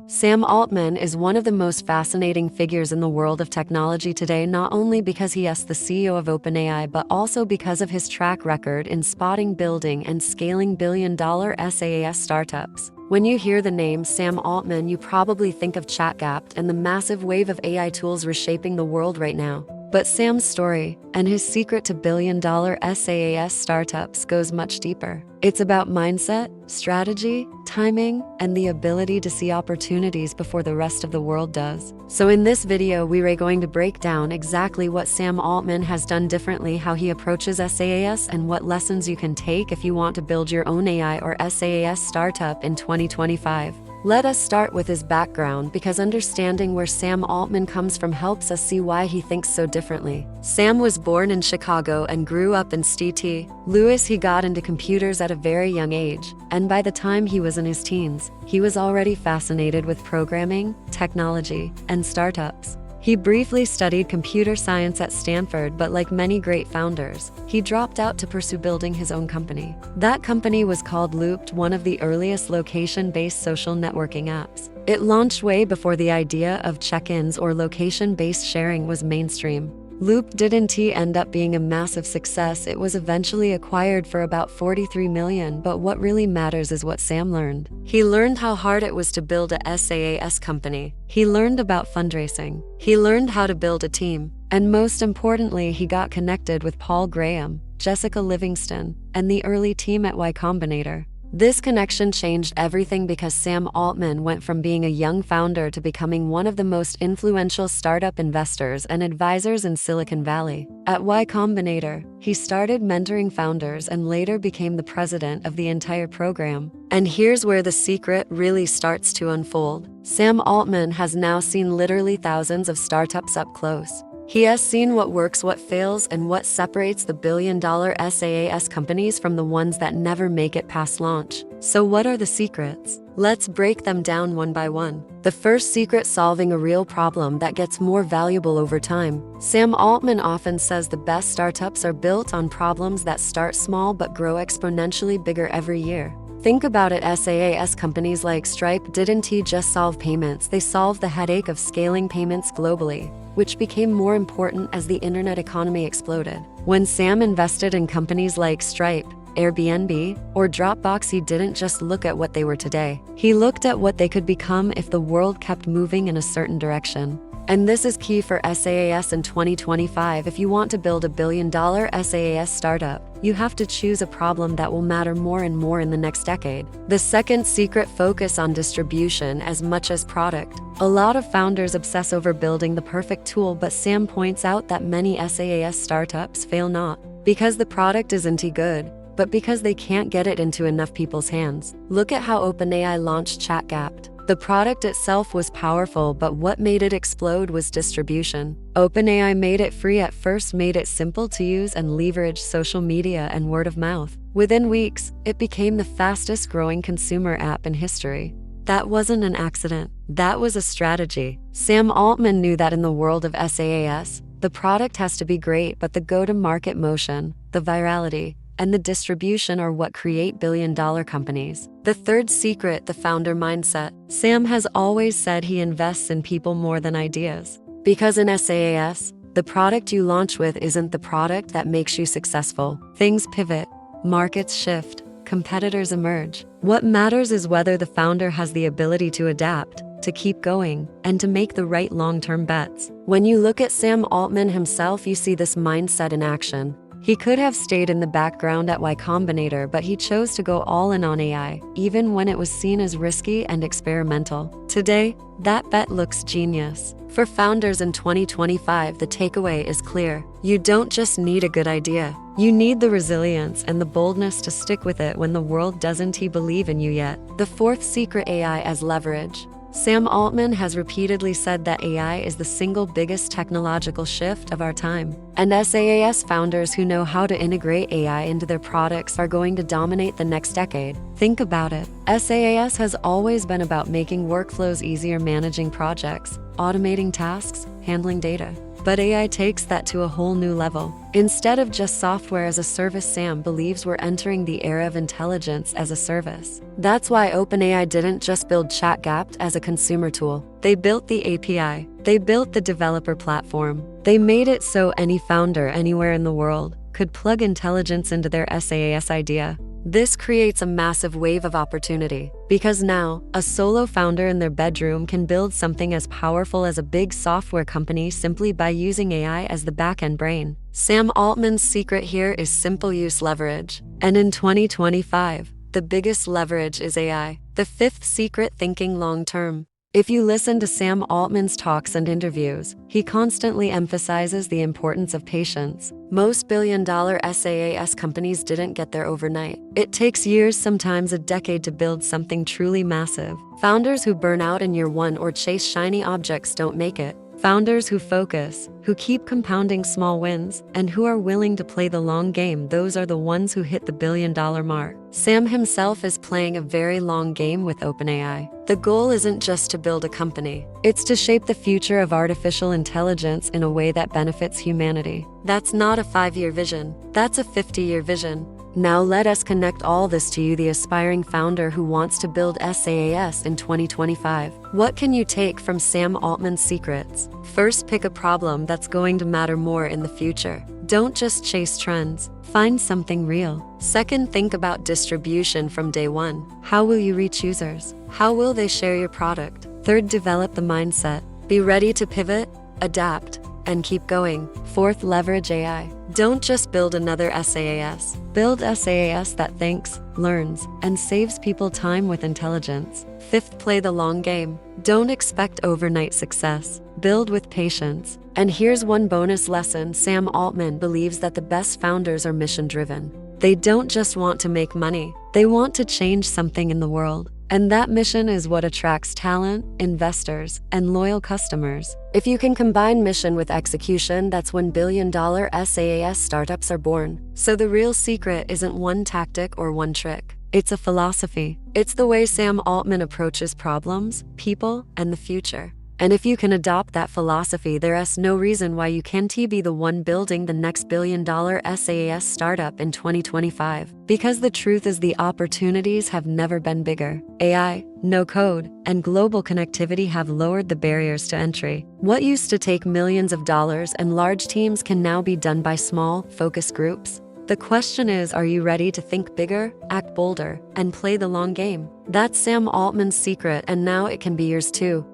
Sam Altman is one of the most fascinating figures in the world of technology today, not only because he is the CEO of OpenAI, but also because of his track record in spotting, building, and scaling billion-dollar SaaS startups. When you hear the name Sam Altman, you probably think of ChatGPT and the massive wave of AI tools reshaping the world right now. But Sam's story and his secret to billion-dollar SaaS startups goes much deeper. It's about mindset, strategy, timing, and the ability to see opportunities before the rest of the world does. So in this video, we are going to break down exactly what Sam Altman has done differently, how he approaches SaaS, and what lessons you can take if you want to build your own AI or SaaS startup in 2025. Let us start with his background, because understanding where Sam Altman comes from helps us see why he thinks so differently. Sam was born in Chicago and grew up in St. Louis. He got into computers at a very young age, and by the time he was in his teens, he was already fascinated with programming, technology, and startups. He briefly studied computer science at Stanford, but like many great founders, he dropped out to pursue building his own company. That company was called Looped, one of the earliest location-based social networking apps. It launched way before the idea of check-ins or location-based sharing was mainstream. Loop didn't end up being a massive success. It was eventually acquired for about $43 million, but what really matters is what Sam learned. He learned how hard it was to build a SaaS company. He learned about fundraising. He learned how to build a team. And most importantly, he got connected with Paul Graham, Jessica Livingston, and the early team at Y Combinator. This connection changed everything, because Sam Altman went from being a young founder to becoming one of the most influential startup investors and advisors in Silicon Valley. At Y Combinator, he started mentoring founders and later became the president of the entire program. And here's where the secret really starts to unfold. Sam Altman has now seen literally thousands of startups up close. He has seen what works, what fails, and what separates the billion-dollar SaaS companies from the ones that never make it past launch. So what are the secrets? Let's break them down one by one. The first secret: solving a real problem that gets more valuable over time. Sam Altman often says the best startups are built on problems that start small but grow exponentially bigger every year. Think about it. SaaS companies like Stripe didn't just solve payments, they solved the headache of scaling payments globally, which became more important as the internet economy exploded. When Sam invested in companies like Stripe, Airbnb, or Dropbox, he didn't just look at what they were today. He looked at what they could become if the world kept moving in a certain direction. And this is key for SaaS in 2025. If you want to build a billion-dollar SaaS startup, you have to choose a problem that will matter more and more in the next decade. The second secret: focus on distribution as much as product. A lot of founders obsess over building the perfect tool, but Sam points out that many SaaS startups fail not because the product isn't good, but because they can't get it into enough people's hands. Look at how OpenAI launched ChatGPT. The product itself was powerful, but what made it explode was distribution. OpenAI made it free at first, made it simple to use, and leveraged social media and word of mouth. Within weeks, it became the fastest growing consumer app in history. That wasn't an accident. That was a strategy. Sam Altman knew that in the world of SaaS, the product has to be great, but the go-to-market motion, the virality, and the distribution are what create billion-dollar companies. The third secret: the founder mindset. Sam has always said he invests in people more than ideas. Because in SaaS, the product you launch with isn't the product that makes you successful. Things pivot, markets shift, competitors emerge. What matters is whether the founder has the ability to adapt, to keep going, and to make the right long-term bets. When you look at Sam Altman himself, you see this mindset in action. He could have stayed in the background at Y Combinator, but he chose to go all in on AI, even when it was seen as risky and experimental. Today, that bet looks genius. For founders in 2025, the takeaway is clear. You don't just need a good idea. You need the resilience and the boldness to stick with it when the world doesn't believe in you yet. The fourth secret: AI as leverage. Sam Altman has repeatedly said that AI is the single biggest technological shift of our time. And SaaS founders who know how to integrate AI into their products are going to dominate the next decade. Think about it. SaaS has always been about making workflows easier, managing projects, automating tasks, handling data. But AI takes that to a whole new level. Instead of just software as a service, Sam believes we're entering the era of intelligence as a service. That's why OpenAI didn't just build ChatGPT as a consumer tool. They built the API. They built the developer platform. They made it so any founder anywhere in the world could plug intelligence into their SaaS idea. This creates a massive wave of opportunity, because now, a solo founder in their bedroom can build something as powerful as a big software company simply by using AI as the back-end brain. Sam Altman's secret here is simple use leverage. And in 2025, the biggest leverage is AI. The fifth secret: thinking long-term. If you listen to Sam Altman's talks and interviews, he constantly emphasizes the importance of patience. Most billion-dollar SaaS companies didn't get there overnight. It takes years, sometimes a decade, to build something truly massive. Founders who burn out in year one or chase shiny objects don't make it. Founders who focus, who keep compounding small wins, and who are willing to play the long game, those are the ones who hit the billion-dollar mark. Sam himself is playing a very long game with OpenAI. The goal isn't just to build a company. It's to shape the future of artificial intelligence in a way that benefits humanity. That's not a 5-year vision. That's a 50-year vision. Now let us connect all this to you, the aspiring founder who wants to build SaaS in 2025. What can you take from Sam Altman's secrets? First, pick a problem that's going to matter more in the future. Don't just chase trends. Find something real. Second, think about distribution from day one. How will you reach users? How will they share your product? Third, develop the mindset. Be ready to pivot, adapt, and keep going. Fourth, leverage AI. Don't just build another SaaS. Build SaaS that thinks, learns, and saves people time with intelligence. Fifth, play the long game. Don't expect overnight success. Build with patience. And here's one bonus lesson: Sam Altman believes that the best founders are mission-driven. They don't just want to make money. They want to change something in the world. And that mission is what attracts talent, investors, and loyal customers. If you can combine mission with execution, that's when billion-dollar SaaS startups are born. So the real secret isn't one tactic or one trick. It's a philosophy. It's the way Sam Altman approaches problems, people, and the future. And if you can adopt that philosophy, there's no reason why you can't be the one building the next billion-dollar SaaS startup in 2025. Because the truth is, the opportunities have never been bigger. AI, no code, and global connectivity have lowered the barriers to entry. What used to take millions of dollars and large teams can now be done by small, focused groups. The question is, are you ready to think bigger, act bolder, and play the long game? That's Sam Altman's secret, and now it can be yours too.